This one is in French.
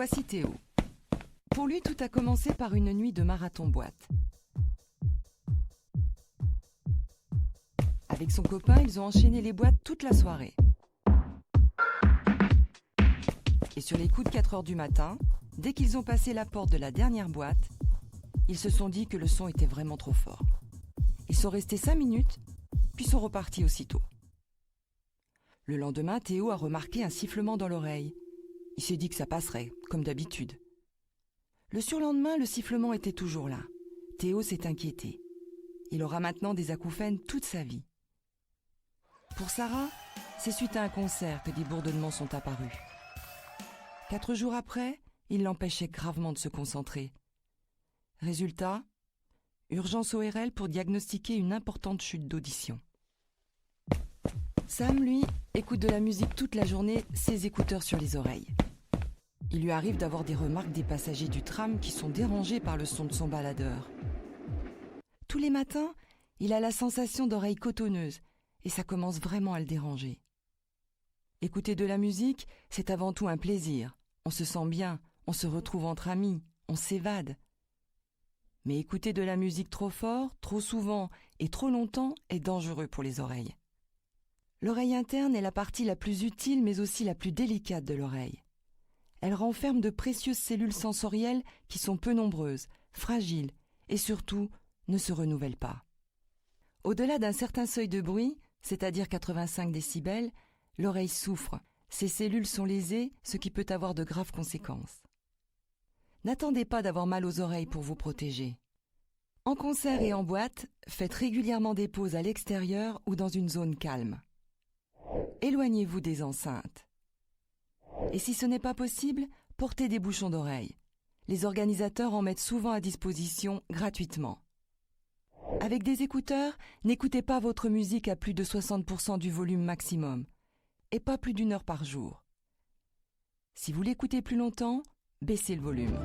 Voici Théo. Pour lui, tout a commencé par une nuit de marathon boîte. Avec son copain, ils ont enchaîné les boîtes toute la soirée. Et sur les coups de 4 heures du matin, dès qu'ils ont passé la porte de la dernière boîte, ils se sont dit que le son était vraiment trop fort. Ils sont restés 5 minutes, puis sont repartis aussitôt. Le lendemain, Théo a remarqué un sifflement dans l'oreille. Il s'est dit que ça passerait, comme d'habitude. Le surlendemain, le sifflement était toujours là. Théo s'est inquiété. Il aura maintenant des acouphènes toute sa vie. Pour Sarah, c'est suite à un concert que des bourdonnements sont apparus. 4 jours après, il l'empêchait gravement de se concentrer. Résultat, urgence ORL pour diagnostiquer une importante chute d'audition. Sam, lui, écoute de la musique toute la journée, ses écouteurs sur les oreilles. Il lui arrive d'avoir des remarques des passagers du tram qui sont dérangés par le son de son baladeur. Tous les matins, il a la sensation d'oreilles cotonneuses et ça commence vraiment à le déranger. Écouter de la musique, c'est avant tout un plaisir. On se sent bien, on se retrouve entre amis, on s'évade. Mais écouter de la musique trop fort, trop souvent et trop longtemps est dangereux pour les oreilles. L'oreille interne est la partie la plus utile mais aussi la plus délicate de l'oreille. Elle renferme de précieuses cellules sensorielles qui sont peu nombreuses, fragiles et surtout ne se renouvellent pas. Au-delà d'un certain seuil de bruit, c'est-à-dire 85 décibels, l'oreille souffre. Ces cellules sont lésées, ce qui peut avoir de graves conséquences. N'attendez pas d'avoir mal aux oreilles pour vous protéger. En concert et en boîte, faites régulièrement des pauses à l'extérieur ou dans une zone calme. Éloignez-vous des enceintes. Et si ce n'est pas possible, portez des bouchons d'oreille. Les organisateurs en mettent souvent à disposition gratuitement. Avec des écouteurs, n'écoutez pas votre musique à plus de 60% du volume maximum, et pas plus d'1 heure par jour. Si vous l'écoutez plus longtemps, baissez le volume.